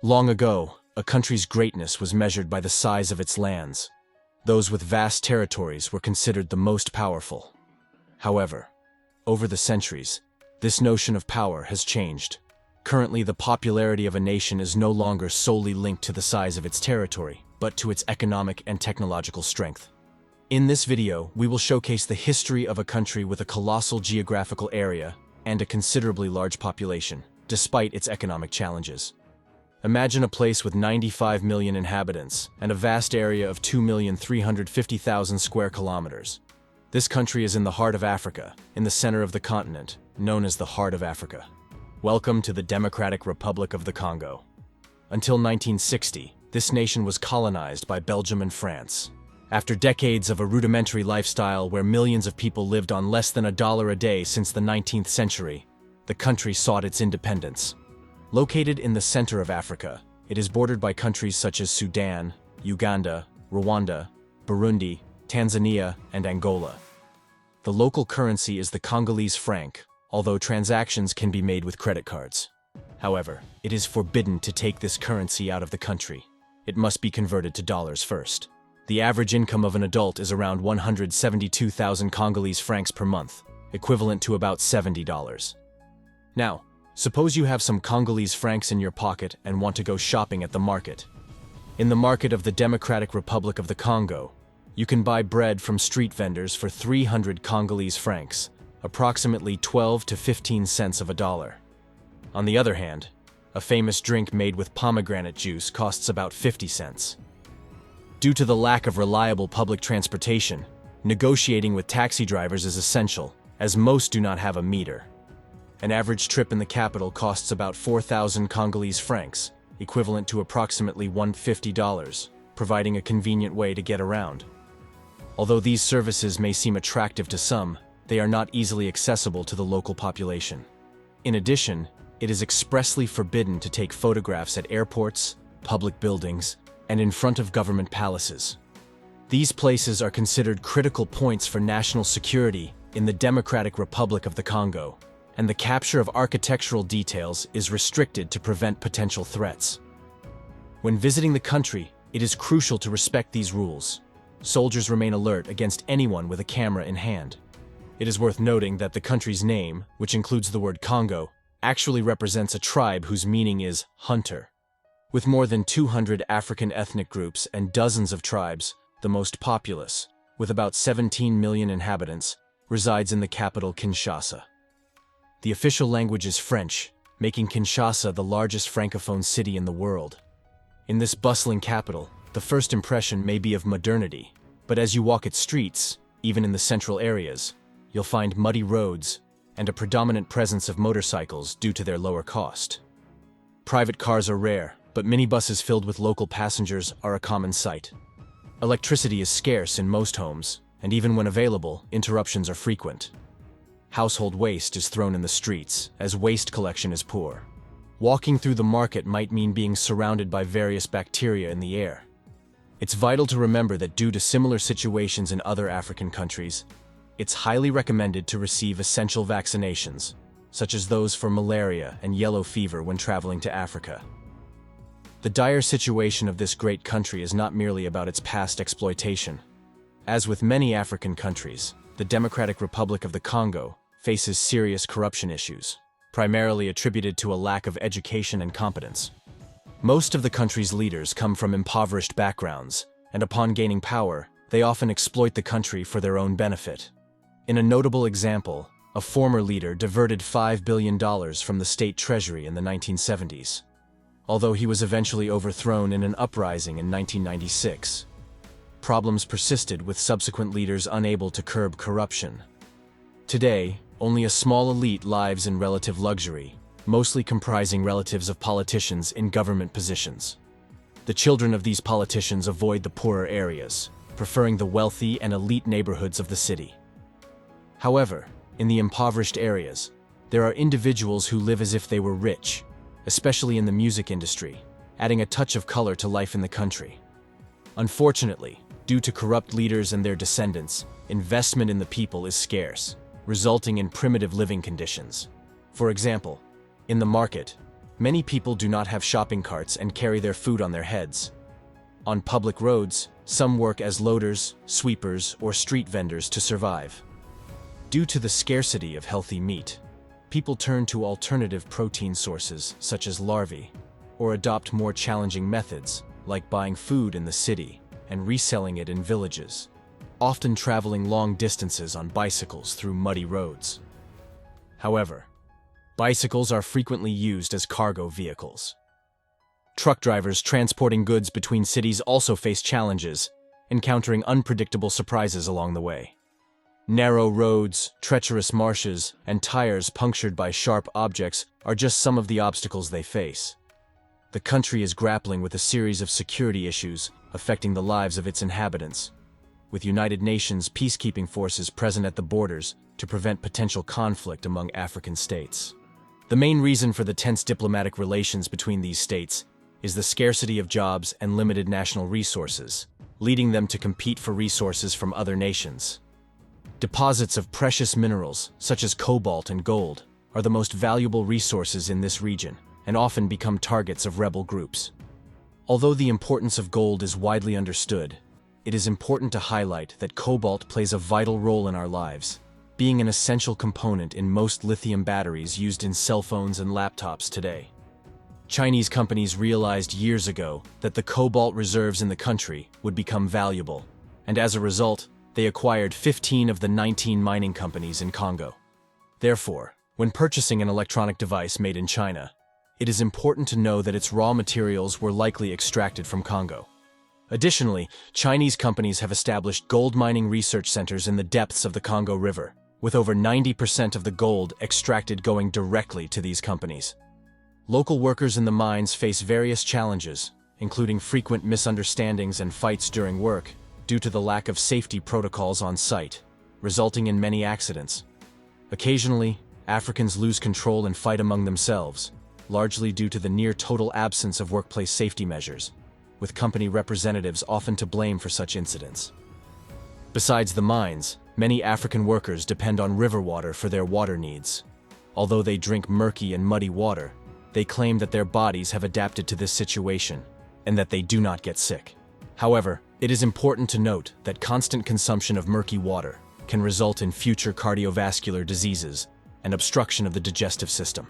Long ago, a country's greatness was measured by the size of its lands. Those with vast territories were considered the most powerful. However, over the centuries, this notion of power has changed. Currently, the popularity of a nation is no longer solely linked to the size of its territory, but to its economic and technological strength. In this video, we will showcase the history of a country with a colossal geographical area and a considerably large population, despite its economic challenges. Imagine a place with 95 million inhabitants and a vast area of 2,350,000 square kilometers. This country is in the heart of Africa, in the center of the continent, known as the Heart of Africa. Welcome to the Democratic Republic of the Congo. Until 1960, this nation was colonized by Belgium and France. After decades of a rudimentary lifestyle where millions of people lived on less than $1 a day since the 19th century, the country sought its independence. Located in the center of Africa, it is bordered by countries such as Sudan, Uganda, Rwanda, Burundi, Tanzania, and Angola. The local currency is the Congolese franc, although transactions can be made with credit cards. However, it is forbidden to take this currency out of the country. It must be converted to dollars first. The average income of an adult is around 172,000 Congolese francs per month, equivalent to about $70. Now, suppose you have some Congolese francs in your pocket and want to go shopping at the market. In the market of the Democratic Republic of the Congo, you can buy bread from street vendors for 300 Congolese francs, approximately 12 to 15 cents of a dollar. On the other hand, a famous drink made with pomegranate juice costs about 50 cents. Due to the lack of reliable public transportation, negotiating with taxi drivers is essential, as most do not have a meter. An average trip in the capital costs about 4,000 Congolese francs, equivalent to approximately $150, providing a convenient way to get around. Although these services may seem attractive to some, they are not easily accessible to the local population. In addition, it is expressly forbidden to take photographs at airports, public buildings, and in front of government palaces. These places are considered critical points for national security in the Democratic Republic of the Congo, and the capture of architectural details is restricted to prevent potential threats. When visiting the country, it is crucial to respect these rules. Soldiers remain alert against anyone with a camera in hand. It is worth noting that the country's name, which includes the word Congo, actually represents a tribe whose meaning is hunter. With more than 200 African ethnic groups and dozens of tribes, the most populous, with about 17 million inhabitants, resides in the capital Kinshasa. The official language is French, making Kinshasa the largest francophone city in the world. In this bustling capital, the first impression may be of modernity, but as you walk its streets, even in the central areas, you'll find muddy roads and a predominant presence of motorcycles due to their lower cost. Private cars are rare, but minibuses filled with local passengers are a common sight. Electricity is scarce in most homes, and even when available, interruptions are frequent. Household waste is thrown in the streets, as waste collection is poor. Walking through the market might mean being surrounded by various bacteria in the air. It's vital to remember that due to similar situations in other African countries, it's highly recommended to receive essential vaccinations, such as those for malaria and yellow fever when traveling to Africa. The dire situation of this great country is not merely about its past exploitation. As with many African countries, the Democratic Republic of the Congo faces serious corruption issues, primarily attributed to a lack of education and competence. Most of the country's leaders come from impoverished backgrounds, and upon gaining power, they often exploit the country for their own benefit. In a notable example, a former leader diverted $5 billion from the state treasury in the 1970s. Although he was eventually overthrown in an uprising in 1996. Problems persisted with subsequent leaders unable to curb corruption. Today, only a small elite lives in relative luxury, mostly comprising relatives of politicians in government positions. The children of these politicians avoid the poorer areas, preferring the wealthy and elite neighborhoods of the city. However, in the impoverished areas, there are individuals who live as if they were rich, especially in the music industry, adding a touch of color to life in the country. Unfortunately, due to corrupt leaders and their descendants, investment in the people is scarce, resulting in primitive living conditions. For example, in the market, Many people do not have shopping carts and carry their food on their heads. On public roads, some work as loaders, sweepers, or street vendors to survive. Due to the scarcity of healthy meat, people turn to alternative protein sources such as larvae, or adopt more challenging methods like buying food in the city and reselling it in villages, often traveling long distances on bicycles through muddy roads. However, bicycles are frequently used as cargo vehicles. Truck drivers transporting goods between cities also face challenges, encountering unpredictable surprises along the way. Narrow roads, treacherous marshes, and tires punctured by sharp objects are just some of the obstacles they face. The country is grappling with a series of security issues affecting the lives of its inhabitants, with United Nations peacekeeping forces present at the borders to prevent potential conflict among African states. The main reason for the tense diplomatic relations between these states is the scarcity of jobs and limited national resources, leading them to compete for resources from other nations. Deposits of precious minerals, such as cobalt and gold, are the most valuable resources in this region and often become targets of rebel groups. Although the importance of gold is widely understood, it is important to highlight that cobalt plays a vital role in our lives, being an essential component in most lithium batteries used in cell phones and laptops today. Chinese companies realized years ago that the cobalt reserves in the country would become valuable, and as a result, they acquired 15 of the 19 mining companies in Congo. Therefore, when purchasing an electronic device made in China, it is important to know that its raw materials were likely extracted from Congo. Additionally, Chinese companies have established gold mining research centers in the depths of the Congo River, with over 90% of the gold extracted going directly to these companies. Local workers in the mines face various challenges, including frequent misunderstandings and fights during work, due to the lack of safety protocols on site, resulting in many accidents. Occasionally, Africans lose control and fight among themselves, largely due to the near-total absence of workplace safety measures, with company representatives often to blame for such incidents. Besides the mines, many African workers depend on river water for their water needs. Although they drink murky and muddy water, they claim that their bodies have adapted to this situation and that they do not get sick. However, it is important to note that constant consumption of murky water can result in future cardiovascular diseases and obstruction of the digestive system.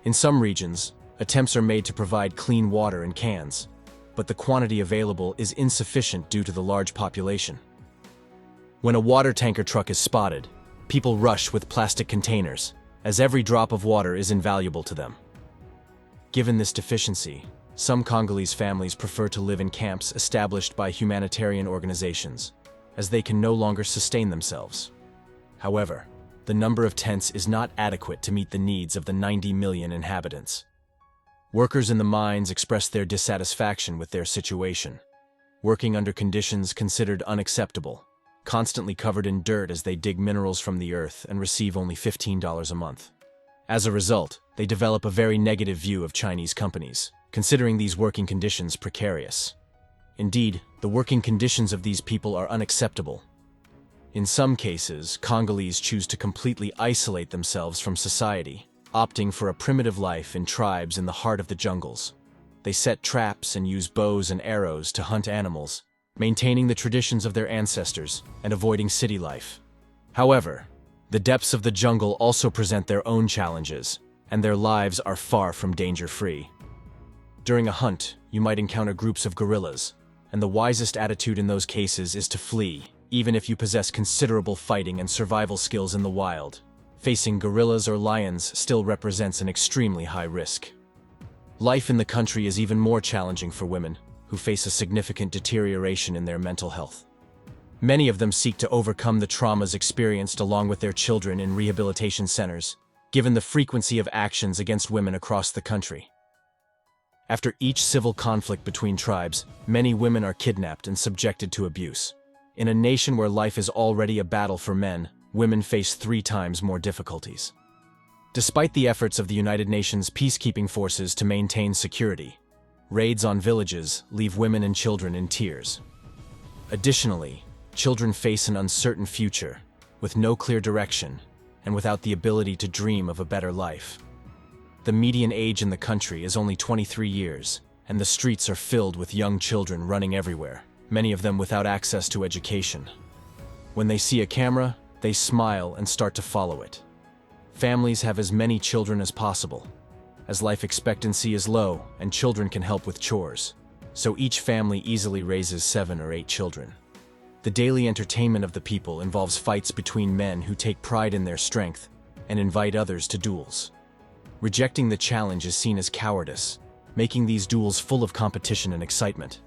In some regions, attempts are made to provide clean water in cans, but the quantity available is insufficient due to the large population. When a water tanker truck is spotted, people rush with plastic containers, as every drop of water is invaluable to them. Given this deficiency, some Congolese families prefer to live in camps established by humanitarian organizations, as they can no longer sustain themselves. However, the number of tents is not adequate to meet the needs of the 90 million inhabitants. Workers in the mines express their dissatisfaction with their situation, working under conditions considered unacceptable, constantly covered in dirt as they dig minerals from the earth and receive only $15 a month. As a result, they develop a very negative view of Chinese companies, considering these working conditions precarious. Indeed, the working conditions of these people are unacceptable. In some cases, Congolese choose to completely isolate themselves from society, opting for a primitive life in tribes in the heart of the jungles. They set traps and use bows and arrows to hunt animals, maintaining the traditions of their ancestors and avoiding city life. However, the depths of the jungle also present their own challenges, and their lives are far from danger-free. During a hunt, you might encounter groups of gorillas, and the wisest attitude in those cases is to flee, even if you possess considerable fighting and survival skills in the wild. Facing gorillas or lions still represents an extremely high risk. Life in the country is even more challenging for women, who face a significant deterioration in their mental health. Many of them seek to overcome the traumas experienced along with their children in rehabilitation centers, given the frequency of actions against women across the country. After each civil conflict between tribes, many women are kidnapped and subjected to abuse. In a nation where life is already a battle for men, women face 3 times more difficulties. Despite the efforts of the United Nations peacekeeping forces to maintain security, raids on villages leave women and children in tears. Additionally, children face an uncertain future, with no clear direction, and without the ability to dream of a better life. The median age in the country is only 23 years, and the streets are filled with young children running everywhere, many of them without access to education. When they see a camera, they smile and start to follow it. Families have as many children as possible, as life expectancy is low and children can help with chores, so each family easily raises 7 or 8 children. The daily entertainment of the people involves fights between men who take pride in their strength and invite others to duels. Rejecting the challenge is seen as cowardice, making these duels full of competition and excitement.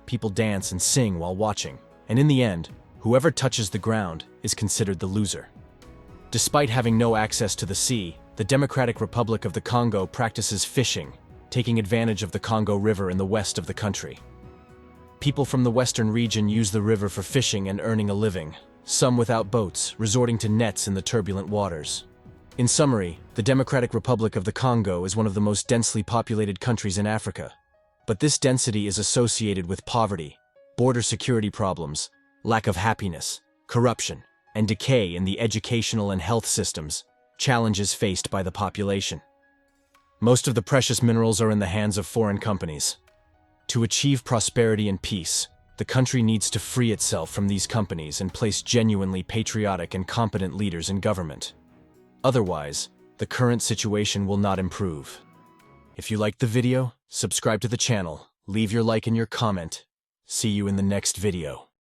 People dance and sing while watching, and in the end, whoever touches the ground is considered the loser. Despite having no access to the sea, the Democratic Republic of the Congo practices fishing, taking advantage of the Congo River in the west of the country. People from the western region use the river for fishing and earning a living, some without boats, resorting to nets in the turbulent waters. In summary, the Democratic Republic of the Congo is one of the most densely populated countries in Africa. But this density is associated with poverty, border security problems, lack of happiness, corruption, and decay in the educational and health systems, challenges faced by the population. Most of the precious minerals are in the hands of foreign companies. To achieve prosperity and peace, the country needs to free itself from these companies and place genuinely patriotic and competent leaders in government. Otherwise, the current situation will not improve. If you liked the video, subscribe to the channel, leave your like and your comment. See you in the next video.